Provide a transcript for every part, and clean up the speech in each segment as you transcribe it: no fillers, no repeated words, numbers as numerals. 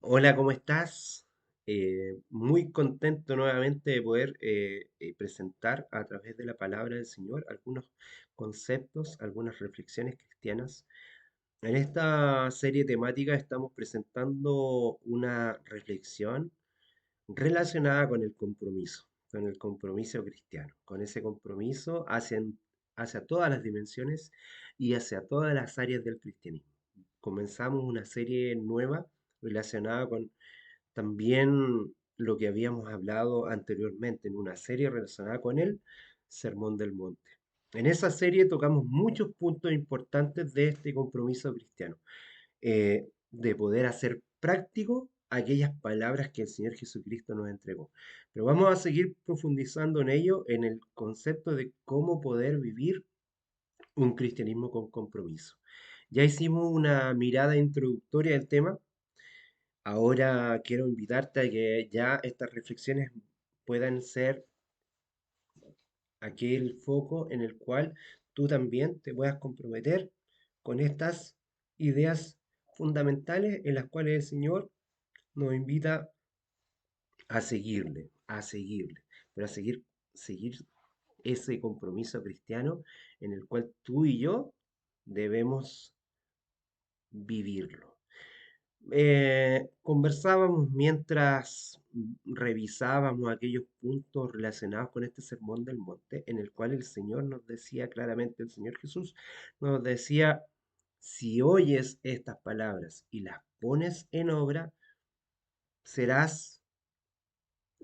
Hola, ¿cómo estás? Muy contento nuevamente de poder presentar a través de la palabra del Señor algunos conceptos, algunas reflexiones cristianas. En esta serie temática estamos presentando una reflexión relacionada con el compromiso cristiano, con ese compromiso hacia todas las dimensiones y hacia todas las áreas del cristianismo. Comenzamos una serie nueva relacionada con también lo que habíamos hablado anteriormente en una serie relacionada con el Sermón del Monte. En esa serie tocamos muchos puntos importantes de este compromiso cristiano, de poder hacer práctico aquellas palabras que el Señor Jesucristo nos entregó. Pero vamos a seguir profundizando en ello, en el concepto de cómo poder vivir un cristianismo con compromiso. Ya hicimos una mirada introductoria del tema. Ahora quiero invitarte a que ya estas reflexiones puedan ser aquel foco en el cual tú también te puedas comprometer con estas ideas fundamentales en las cuales el Señor nos invita a seguirle, pero seguir ese compromiso cristiano en el cual tú y yo debemos vivirlo. Conversábamos mientras revisábamos aquellos puntos relacionados con este sermón del monte, en el cual el Señor nos decía claramente, el Señor Jesús nos decía, si oyes estas palabras y las pones en obra, serás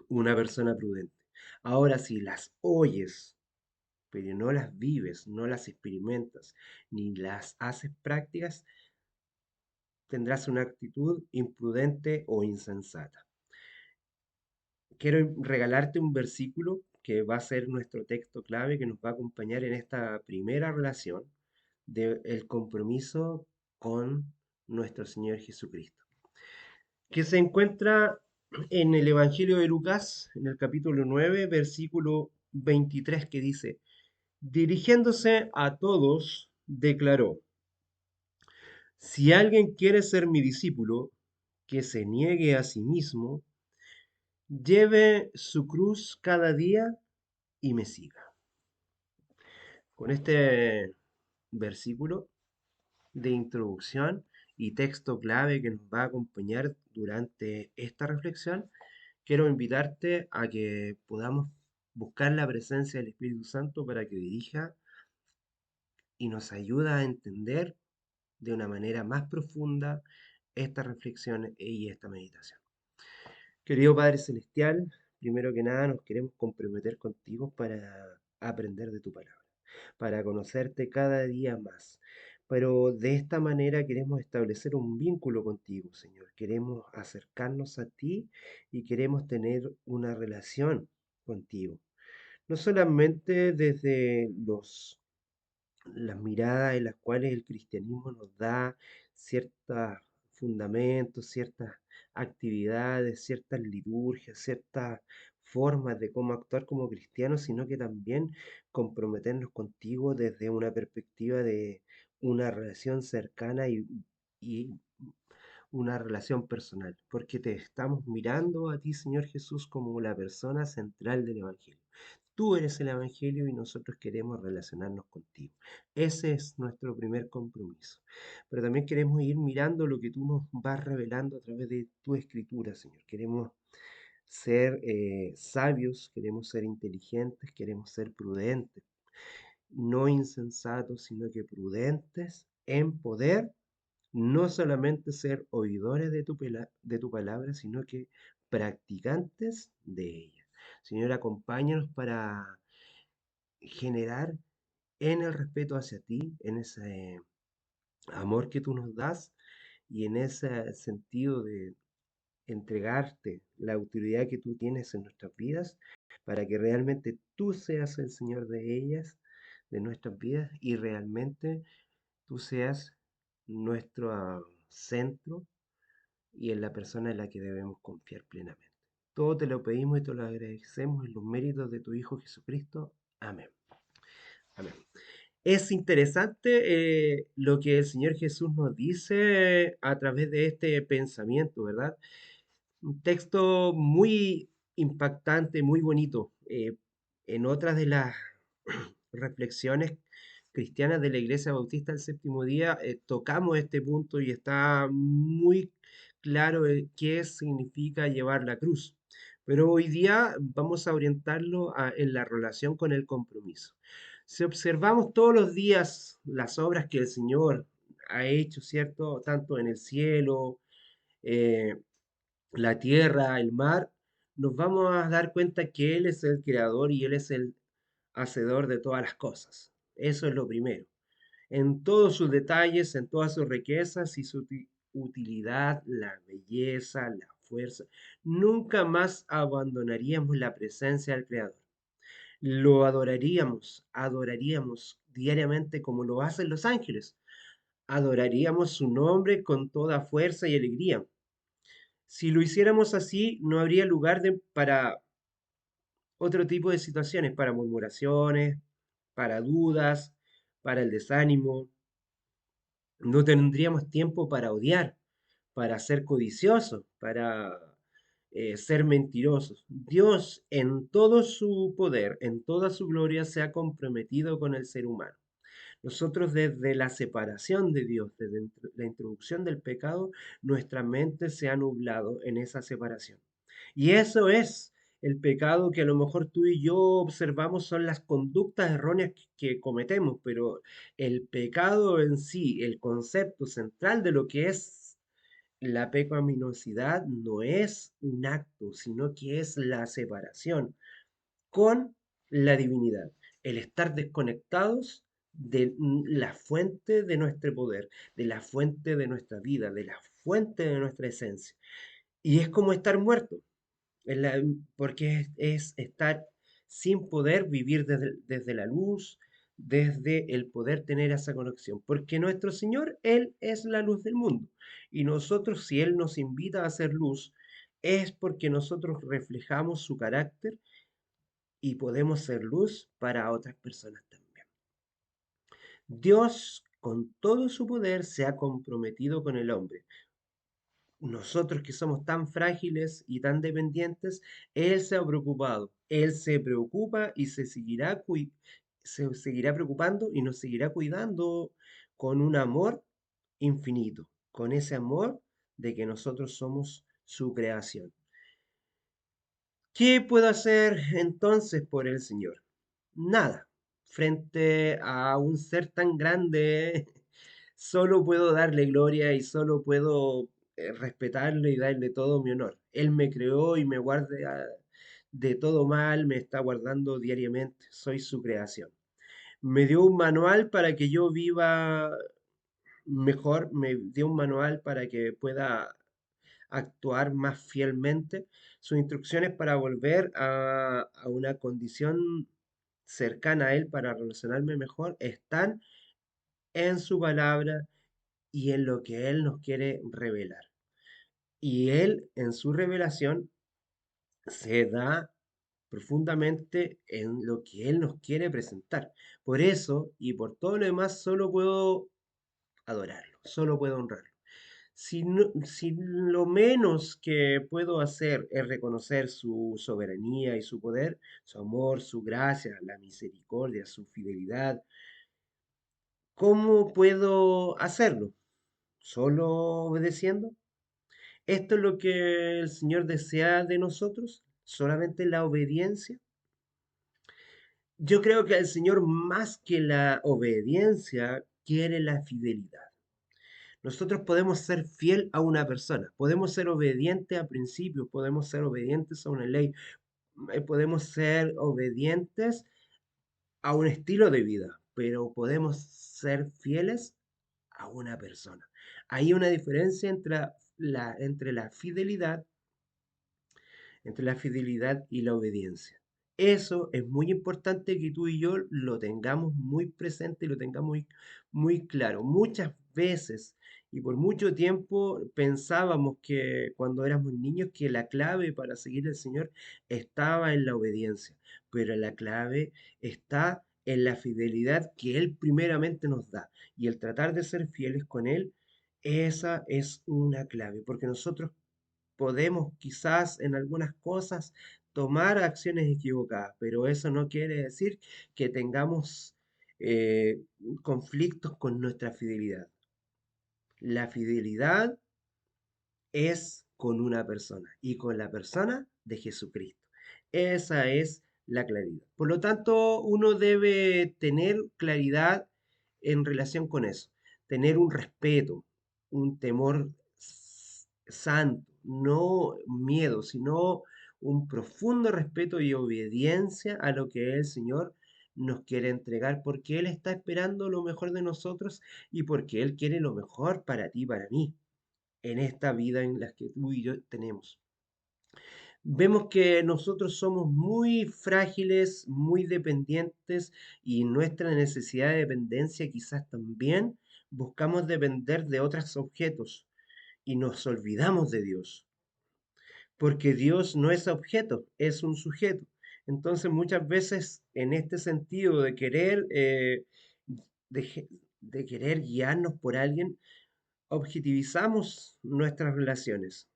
una persona prudente. Ahora, si las oyes, pero no las vives, no las experimentas, ni las haces prácticas, tendrás una actitud imprudente o insensata. Quiero regalarte un versículo que va a ser nuestro texto clave que nos va a acompañar en esta primera relación del compromiso con nuestro Señor Jesucristo, que se encuentra en el Evangelio de Lucas, en el capítulo 9 versículo 23, que dice, dirigiéndose a todos, declaró, si alguien quiere ser mi discípulo, que se niegue a sí mismo, lleve su cruz cada día y me siga. Con este versículo de introducción y texto clave que nos va a acompañar durante esta reflexión, quiero invitarte a que podamos buscar la presencia del Espíritu Santo para que dirija y nos ayude a entender de una manera más profunda esta reflexión y esta meditación. Querido Padre Celestial, primero que nada nos queremos comprometer contigo para aprender de tu palabra, para conocerte cada día más. Pero de esta manera queremos establecer un vínculo contigo, Señor. Queremos acercarnos a ti y queremos tener una relación contigo. No solamente desde las miradas en las cuales el cristianismo nos da ciertos fundamentos, ciertas actividades, ciertas liturgias, ciertas formas de cómo actuar como cristianos, sino que también comprometernos contigo desde una perspectiva de una relación cercana y una relación personal, porque te estamos mirando a ti, Señor Jesús, como la persona central del Evangelio. Tú eres el Evangelio y nosotros queremos relacionarnos contigo. Ese es nuestro primer compromiso. Pero también queremos ir mirando lo que tú nos vas revelando a través de tu escritura, Señor. Queremos ser sabios, queremos ser inteligentes, queremos ser prudentes, no insensatos, sino que prudentes en poder, no solamente ser oidores de de tu palabra, sino que practicantes de ella. Señor, acompáñanos para generar en el respeto hacia ti, en ese amor que tú nos das y en ese sentido de entregarte la autoridad que tú tienes en nuestras vidas, para que realmente tú seas el Señor de ellas, de nuestras vidas, y realmente tú seas nuestro centro y en la persona en la que debemos confiar plenamente. Todo te lo pedimos y te lo agradecemos en los méritos de tu Hijo Jesucristo. Amén. Amén. Es interesante lo que el Señor Jesús nos dice a través de este pensamiento, ¿verdad? Un texto muy impactante, muy bonito. En otras de las reflexiones cristianas de la Iglesia Bautista del Séptimo Día, tocamos este punto y está muy claro qué significa llevar la cruz. Pero hoy día vamos a orientarlo en la relación con el compromiso. Si observamos todos los días las obras que el Señor ha hecho, ¿cierto? Tanto en el cielo, eh, la tierra, el mar, nos vamos a dar cuenta que Él es el creador y Él es el hacedor de todas las cosas. Eso es lo primero. En todos sus detalles, en todas sus riquezas y su utilidad, la belleza, la fuerza, nunca más abandonaríamos la presencia del Creador. Lo adoraríamos diariamente como lo hacen los ángeles. Adoraríamos su nombre con toda fuerza y alegría. Si lo hiciéramos así, no habría lugar para otro tipo de situaciones, para murmuraciones, para dudas, para el desánimo. No tendríamos tiempo para odiar, para ser codiciosos, para ser mentirosos. Dios en todo su poder, en toda su gloria, se ha comprometido con el ser humano. Nosotros desde la separación de Dios, desde la introducción del pecado, nuestra mente se ha nublado en esa separación. Y eso es el pecado que a lo mejor tú y yo observamos son las conductas erróneas que cometemos, pero el pecado en sí, el concepto central de lo que es la pecaminosidad no es un acto, sino que es la separación con la divinidad, el estar desconectados de la fuente de nuestro poder, de la fuente de nuestra vida, de la fuente de nuestra esencia. Y es como estar muerto, porque es estar sin poder vivir desde la luz, desde el poder tener esa conexión. Porque nuestro Señor, Él es la luz del mundo. Y nosotros, si Él nos invita a hacer luz, es porque nosotros reflejamos su carácter y podemos ser luz para otras personas también. Dios, con todo su poder, se ha comprometido con el hombre. Nosotros que somos tan frágiles y tan dependientes, Él se ha preocupado. Él se preocupa y se seguirá preocupando y nos seguirá cuidando con un amor infinito, con ese amor de que nosotros somos su creación. ¿Qué puedo hacer entonces por el Señor? Nada. Frente a un ser tan grande, solo puedo darle gloria y solo puedo respetarle y darle todo mi honor. Él me creó y me guarda de todo mal, me está guardando diariamente. Soy su creación. Me dio un manual para que yo viva mejor, me dio un manual para que pueda actuar más fielmente, sus instrucciones para volver a una condición cercana a Él, para relacionarme mejor, están en su palabra y en lo que Él nos quiere revelar. Y Él, en su revelación, se da profundamente en lo que Él nos quiere presentar. Por eso y por todo lo demás, solo puedo adorarlo, solo puedo honrarlo. Si lo menos que puedo hacer es reconocer su soberanía y su poder, su amor, su gracia, la misericordia, su fidelidad, ¿cómo puedo hacerlo? ¿Solo obedeciendo? ¿Esto es lo que el Señor desea de nosotros? ¿Solamente la obediencia? Yo creo que el Señor, más que la obediencia, quiere la fidelidad. Nosotros podemos ser fiel a una persona, podemos ser obedientes a principios, podemos ser obedientes a una ley, podemos ser obedientes a un estilo de vida, pero podemos ser fieles a una persona. Hay una diferencia entre la fidelidad y la obediencia. Eso es muy importante que tú y yo lo tengamos muy presente y lo tengamos muy claro. Muchas veces y por mucho tiempo pensábamos que cuando éramos niños que la clave para seguir al Señor estaba en la obediencia, pero la clave está en la fidelidad que Él primeramente nos da. Y el tratar de ser fieles con Él, esa es una clave, porque nosotros podemos quizás en algunas cosas tomar acciones equivocadas, pero eso no quiere decir que tengamos conflictos con nuestra fidelidad. La fidelidad es con una persona y con la persona de Jesucristo. Esa es la claridad. Por lo tanto, uno debe tener claridad en relación con eso, tener un respeto, un temor santo, no miedo, sino un profundo respeto y obediencia a lo que el Señor nos quiere entregar, porque Él está esperando lo mejor de nosotros y porque Él quiere lo mejor para ti y para mí en esta vida en la que tú y yo tenemos. Vemos que nosotros somos muy frágiles, muy dependientes y nuestra necesidad de dependencia quizás también buscamos depender de otros objetos y nos olvidamos de Dios, porque Dios no es objeto, es un sujeto. Entonces muchas veces en este sentido de querer, de querer guiarnos por alguien, objetivizamos nuestras relaciones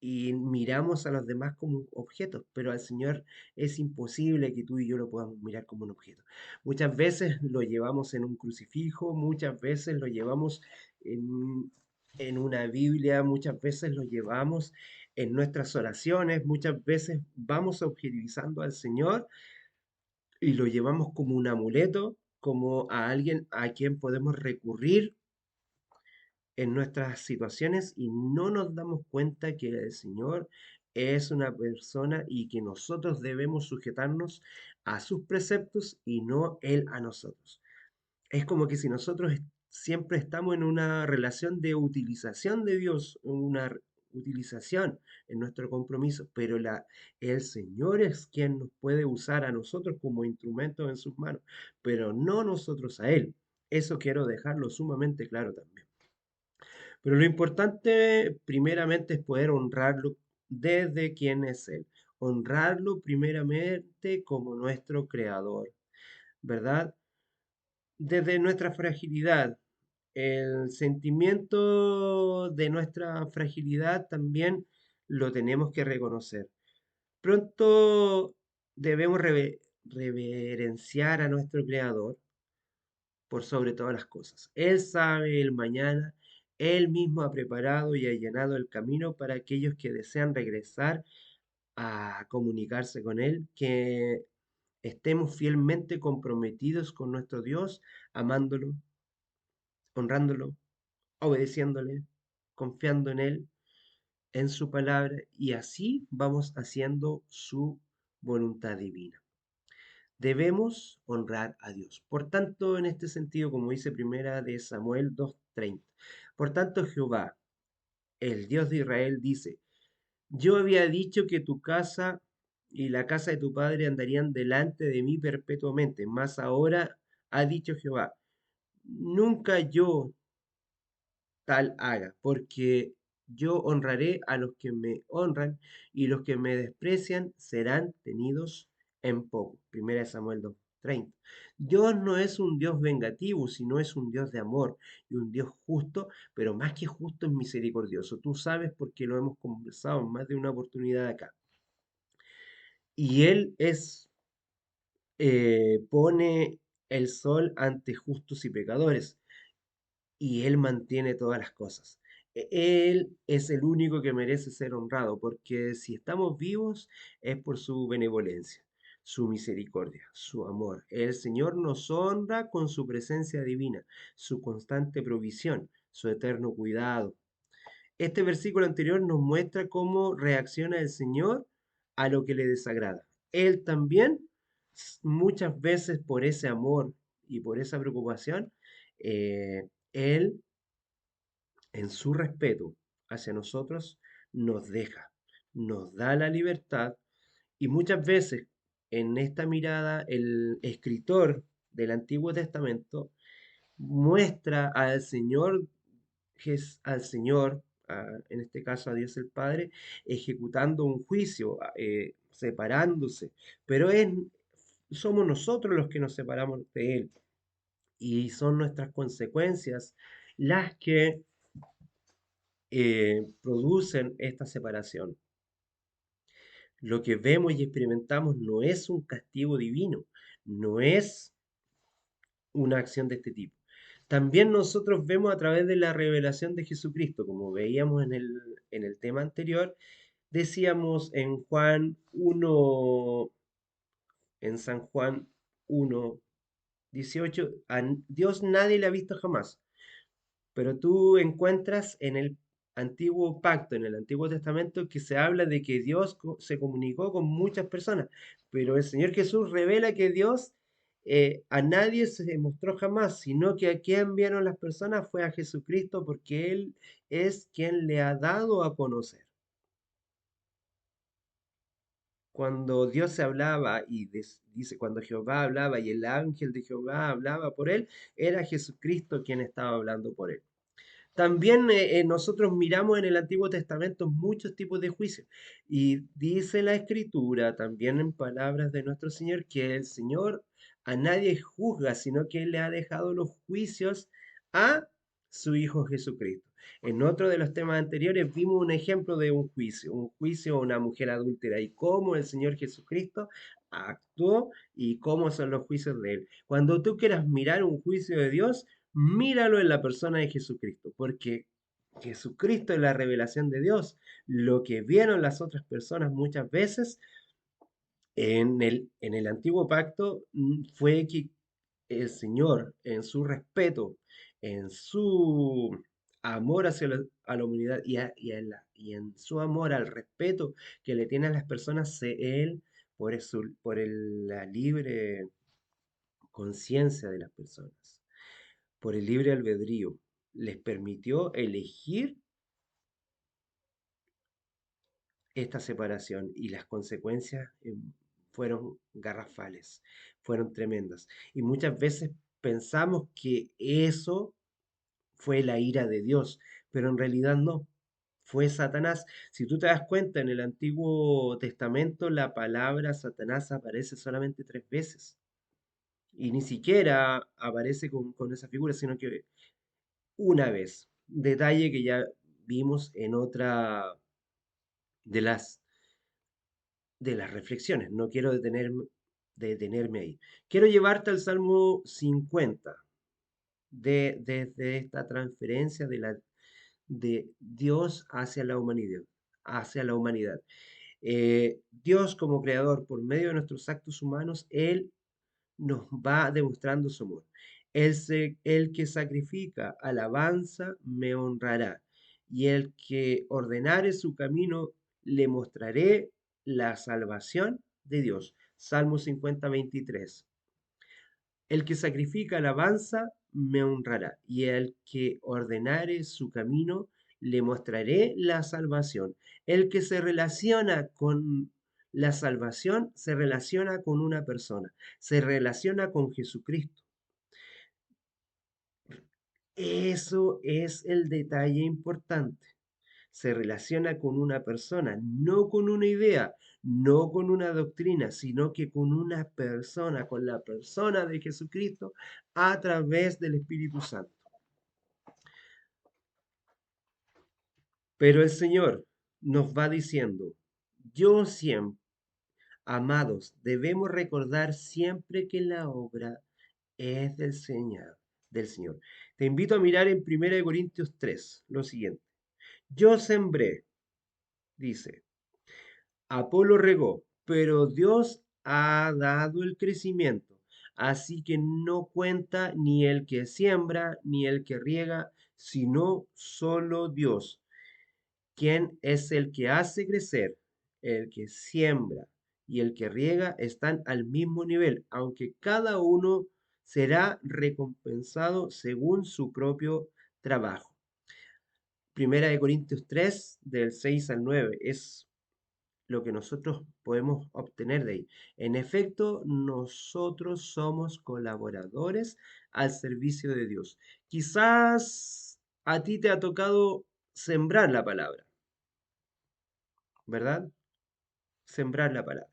y miramos a los demás como objetos, pero al Señor es imposible que tú y yo lo podamos mirar como un objeto. Muchas veces lo llevamos en un crucifijo, muchas veces lo llevamos en una Biblia, muchas veces lo llevamos en nuestras oraciones, muchas veces vamos objetivizando al Señor y lo llevamos como un amuleto, como a alguien a quien podemos recurrir en nuestras situaciones y no nos damos cuenta que el Señor es una persona y que nosotros debemos sujetarnos a sus preceptos y no Él a nosotros. Es como que si nosotros siempre estamos en una relación de utilización de Dios, una utilización en nuestro compromiso, pero el Señor es quien nos puede usar a nosotros como instrumentos en sus manos, pero no nosotros a Él. Eso quiero dejarlo sumamente claro también. Pero lo importante primeramente es poder honrarlo desde quién es Él. Honrarlo primeramente como nuestro creador, ¿verdad? Desde nuestra fragilidad. El sentimiento de nuestra fragilidad también lo tenemos que reconocer. Pronto debemos reverenciar a nuestro creador por sobre todas las cosas. Él sabe el mañana, Él mismo ha preparado y allanado el camino para aquellos que desean regresar a comunicarse con Él, que estemos fielmente comprometidos con nuestro Dios, amándolo, honrándolo, obedeciéndole, confiando en Él, en su palabra, y así vamos haciendo su voluntad divina. Debemos honrar a Dios. Por tanto, en este sentido, como dice primera de Samuel 2:30, por tanto Jehová, el Dios de Israel, dice, yo había dicho que tu casa y la casa de tu padre andarían delante de mí perpetuamente, mas ahora ha dicho Jehová, nunca yo tal haga, porque yo honraré a los que me honran y los que me desprecian serán tenidos en poco. Primera de Samuel 2:30. Dios no es un Dios vengativo, sino es un Dios de amor y un Dios justo, pero más que justo es misericordioso. Tú sabes porque lo hemos conversado en más de una oportunidad acá. Y Él pone el sol ante justos y pecadores y Él mantiene todas las cosas. Él es el único que merece ser honrado, porque si estamos vivos es por su benevolencia, su misericordia, su amor. El Señor nos honra con su presencia divina, su constante provisión, su eterno cuidado. Este versículo anterior nos muestra cómo reacciona el Señor a lo que le desagrada. Él también, muchas veces por ese amor y por esa preocupación, Él en su respeto hacia nosotros, nos deja, nos da la libertad y muchas veces en esta mirada el escritor del Antiguo Testamento muestra al Señor, al Señor, en este caso a Dios el Padre, ejecutando un juicio, separándose, pero somos nosotros los que nos separamos de Él y son nuestras consecuencias las que producen esta separación. Lo que vemos y experimentamos no es un castigo divino, no es una acción de este tipo. También nosotros vemos a través de la revelación de Jesucristo, como veíamos en el tema anterior, decíamos en San Juan 1:18, a Dios nadie le ha visto jamás. Pero tú encuentras en el antiguo pacto, en el Antiguo Testamento, que se habla de que Dios se comunicó con muchas personas, pero el Señor Jesús revela que Dios a nadie se mostró jamás, sino que a quien enviaron las personas fue a Jesucristo, porque Él es quien le ha dado a conocer. Cuando Dios se hablaba y dice, cuando Jehová hablaba y el ángel de Jehová hablaba por él, era Jesucristo quien estaba hablando por él. También nosotros miramos en el Antiguo Testamento muchos tipos de juicios y dice la Escritura, también en palabras de nuestro Señor, que el Señor a nadie juzga, sino que Él le ha dejado los juicios a su Hijo Jesucristo. En otro de los temas anteriores vimos un ejemplo de un juicio a una mujer adúltera y cómo el Señor Jesucristo actuó y cómo son los juicios de Él. Cuando tú quieras mirar un juicio de Dios, míralo en la persona de Jesucristo, porque Jesucristo es la revelación de Dios. Lo que vieron las otras personas muchas veces en el antiguo pacto fue que el Señor, en su respeto, en su amor hacia a la humanidad y en su amor al respeto que le tiene a las personas, Él, la libre conciencia de las personas, por el libre albedrío, les permitió elegir esta separación y las consecuencias fueron garrafales, fueron tremendas. Y muchas veces pensamos que eso fue la ira de Dios, pero en realidad no. Fue Satanás. Si tú te das cuenta, en el Antiguo Testamento la palabra Satanás aparece solamente 3 veces. Y ni siquiera aparece con esa figura, sino que una vez. Detalle que ya vimos en otra de las reflexiones. No quiero detenerme ahí. Quiero llevarte al Salmo 50, desde esta transferencia de Dios hacia la humanidad. Hacia la humanidad. Dios como creador, por medio de nuestros actos humanos, Él nos va demostrando su amor. El que sacrifica alabanza me honrará, y el que ordenare su camino le mostraré la salvación de Dios. Salmo 50:23. El que sacrifica alabanza me honrará, y el que ordenare su camino le mostraré la salvación. El que se relaciona con la salvación se relaciona con una persona, se relaciona con Jesucristo. Eso es el detalle importante. Se relaciona con una persona, no con una idea, no con una doctrina, sino que con una persona, con la persona de Jesucristo a través del Espíritu Santo. Pero el Señor nos va diciendo, yo siempre, amados, debemos recordar siempre que la obra es del Señor. Te invito a mirar en 1 Corintios 3 lo siguiente. Yo sembré, dice, Apolo regó, pero Dios ha dado el crecimiento. Así que no cuenta ni el que siembra ni el que riega, sino solo Dios, quien es el que hace crecer. El que siembra y el que riega están al mismo nivel, aunque cada uno será recompensado según su propio trabajo. 1 Corintios 3, del 6 al 9, es lo que nosotros podemos obtener de ahí. En efecto, nosotros somos colaboradores al servicio de Dios. Quizás a ti te ha tocado sembrar la palabra, ¿verdad? Sembrar la palabra.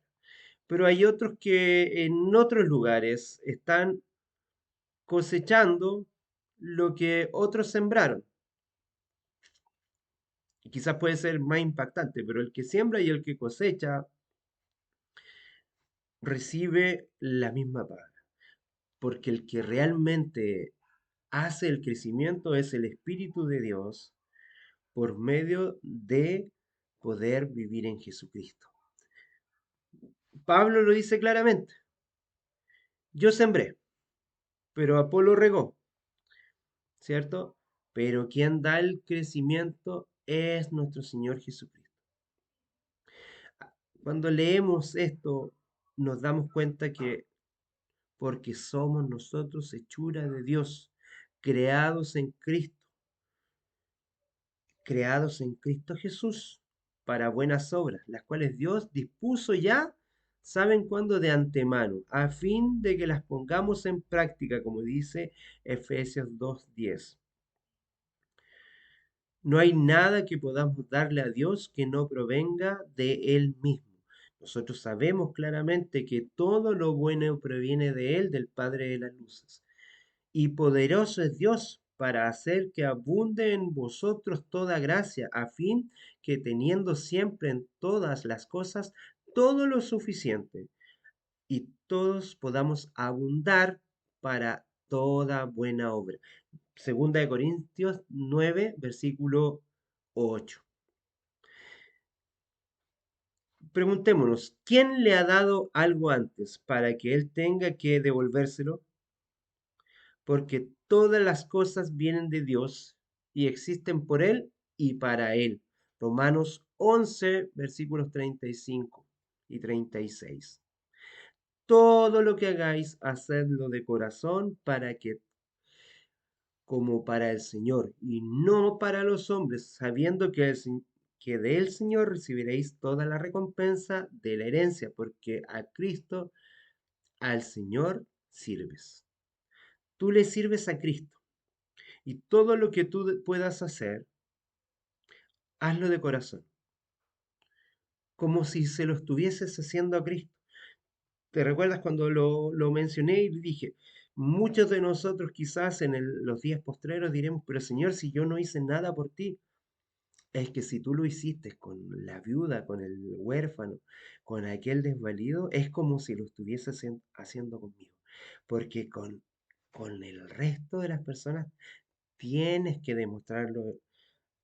pero hay otros que en otros lugares están cosechando lo que otros sembraron. Y quizás puede ser más impactante, pero el que siembra y el que cosecha recibe la misma paga, porque el que realmente hace el crecimiento es el Espíritu de Dios por medio de poder vivir en Jesucristo. Pablo lo dice claramente, yo sembré, pero Apolo regó, ¿cierto? Pero quien da el crecimiento es nuestro Señor Jesucristo. Cuando leemos esto, nos damos cuenta que porque somos nosotros hechura de Dios, creados en Cristo, creados en Cristo Jesús para buenas obras, las cuales Dios dispuso ya, saben cuándo de antemano, a fin de que las pongamos en práctica, como dice Efesios 2:10. No hay nada que podamos darle a Dios que no provenga de Él mismo. Nosotros sabemos claramente que todo lo bueno proviene de Él, del Padre de las Luces. Y poderoso es Dios para hacer que abunde en vosotros toda gracia, a fin que teniendo siempre en todas las cosas todo lo suficiente, y todos podamos abundar para toda buena obra. Segunda de Corintios 9, versículo 8. Preguntémonos, ¿quién le ha dado algo antes para que él tenga que devolvérselo? Porque todas las cosas vienen de Dios y existen por Él y para Él. Romanos 11, versículos 35 y 36. Todo lo que hagáis, hacedlo de corazón para que, como para el Señor, y no para los hombres, sabiendo que del Señor recibiréis toda la recompensa de la herencia, porque a Cristo, al Señor, sirves. Tú le sirves a Cristo. Y todo lo que tú puedas hacer, hazlo de corazón, como si se lo estuvieses haciendo a Cristo. ¿Te recuerdas cuando lo mencioné y dije, muchos de nosotros quizás en los días postreros diremos, pero Señor, si yo no hice nada por ti, es que si tú lo hiciste con la viuda, con el huérfano, con aquel desvalido, es como si lo estuviese haciendo conmigo. Porque con el resto de las personas tienes que demostrarlo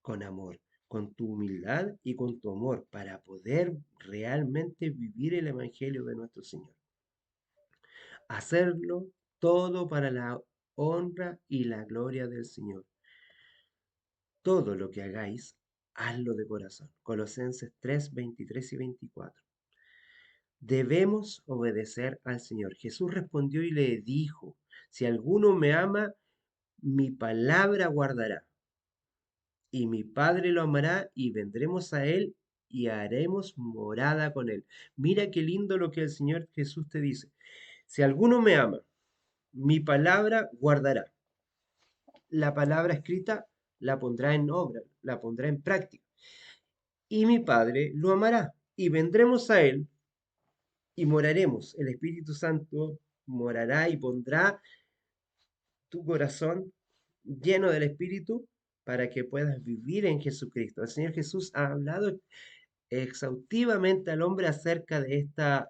con amor, con tu humildad y con tu amor para poder realmente vivir el Evangelio de nuestro Señor. Hacerlo todo para la honra y la gloria del Señor. Todo lo que hagáis, hazlo de corazón. Colosenses 3, 23 y 24. Debemos obedecer al Señor. Jesús respondió y le dijo, si alguno me ama, mi palabra guardará y mi Padre lo amará y vendremos a él y haremos morada con él. Mira qué lindo lo que el Señor Jesús te dice. Si alguno me ama, mi palabra guardará. La palabra escrita la pondrá en obra, la pondrá en práctica. Y mi Padre lo amará y vendremos a él y moraremos. El Espíritu Santo morará y pondrá tu corazón lleno del Espíritu para que puedas vivir en Jesucristo. El Señor Jesús ha hablado exhaustivamente al hombre acerca de esta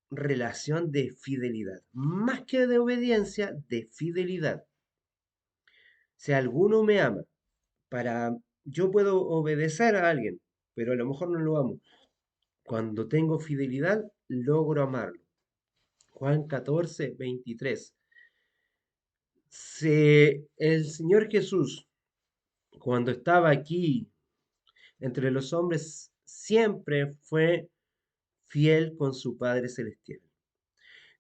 relación de fidelidad, más que de obediencia, de fidelidad. Si alguno me ama, yo puedo obedecer a alguien, pero a lo mejor no lo amo. Cuando tengo fidelidad, logro amarlo. Juan 14, 23. Si el Señor Jesús, cuando estaba aquí entre los hombres, siempre fue fiel con su Padre Celestial.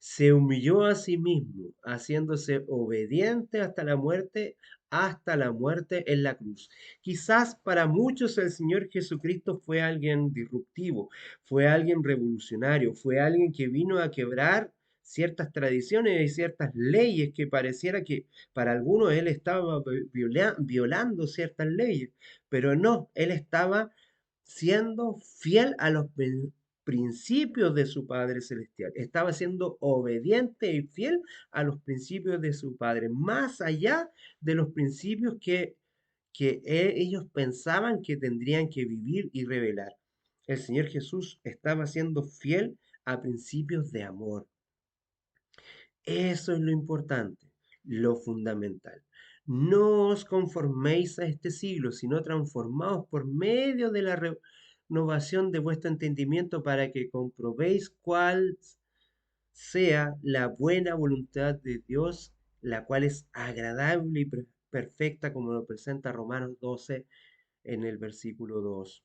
Se humilló a sí mismo, haciéndose obediente hasta la muerte en la cruz. Quizás para muchos el Señor Jesucristo fue alguien disruptivo, fue alguien revolucionario, fue alguien que vino a quebrar ciertas tradiciones y ciertas leyes que pareciera que para algunos él estaba violando ciertas leyes, pero no, él estaba siendo fiel a los principios de su Padre Celestial. Estaba siendo obediente y fiel a los principios de su Padre, más allá de los principios que ellos pensaban que tendrían que vivir y revelar. El Señor Jesús estaba siendo fiel a principios de amor. Eso es lo importante, lo fundamental. No os conforméis a este siglo, sino transformaos por medio de la renovación de vuestro entendimiento para que comprobéis cuál sea la buena voluntad de Dios, la cual es agradable y perfecta, como lo presenta Romanos 12 en el versículo 2.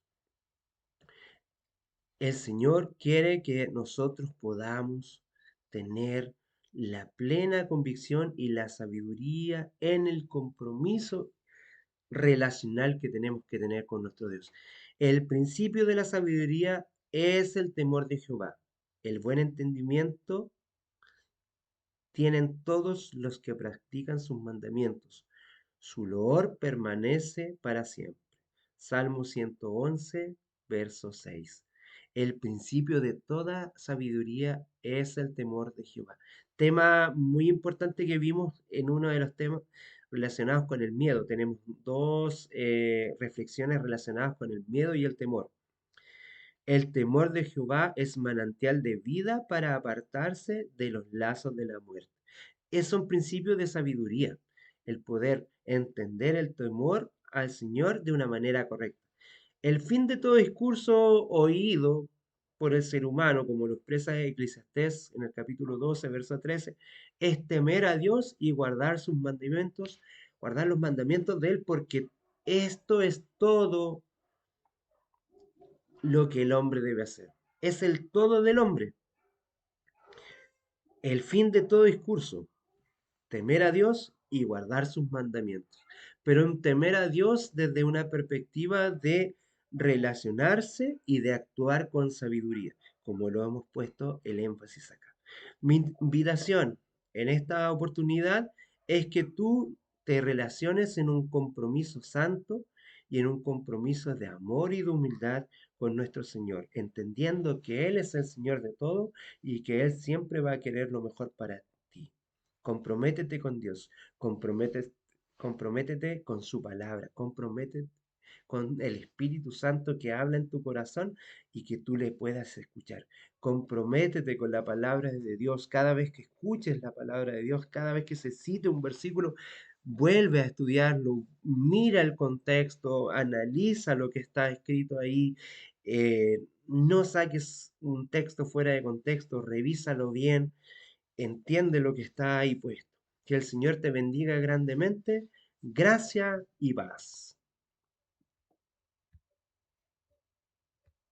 El Señor quiere que nosotros podamos tener la plena convicción y la sabiduría en el compromiso relacional que tenemos que tener con nuestro Dios. El principio de la sabiduría es el temor de Jehová. El buen entendimiento tienen todos los que practican sus mandamientos. Su loor permanece para siempre. Salmo 111, verso 6. El principio de toda sabiduría es el temor de Jehová. Tema muy importante que vimos en uno de los temas relacionados con el miedo. Tenemos dos reflexiones relacionadas con el miedo y el temor. El temor de Jehová es manantial de vida para apartarse de los lazos de la muerte. Es un principio de sabiduría, el poder entender el temor al Señor de una manera correcta. El fin de todo discurso oído por el ser humano, como lo expresa Eclesiastés en el capítulo 12, verso 13, es temer a Dios y guardar sus mandamientos, guardar los mandamientos de Él, porque esto es todo lo que el hombre debe hacer. Es el todo del hombre. El fin de todo discurso, temer a Dios y guardar sus mandamientos. Pero en temer a Dios desde una perspectiva de relacionarse y de actuar con sabiduría, como lo hemos puesto el énfasis acá. Mi invitación en esta oportunidad es que tú te relaciones en un compromiso santo y en un compromiso de amor y de humildad con nuestro Señor, entendiendo que Él es el Señor de todo y que Él siempre va a querer lo mejor para ti. Comprométete con Dios, comprométete con su palabra, comprométete con el Espíritu Santo que habla en tu corazón y que tú le puedas escuchar. Comprométete con la palabra de Dios. Cada vez que escuches la palabra de Dios, cada vez que se cite un versículo, vuelve a estudiarlo, mira el contexto, analiza lo que está escrito ahí. No saques un texto fuera de contexto, revísalo bien, entiende lo que está ahí puesto. Que el Señor te bendiga grandemente. Gracia y paz.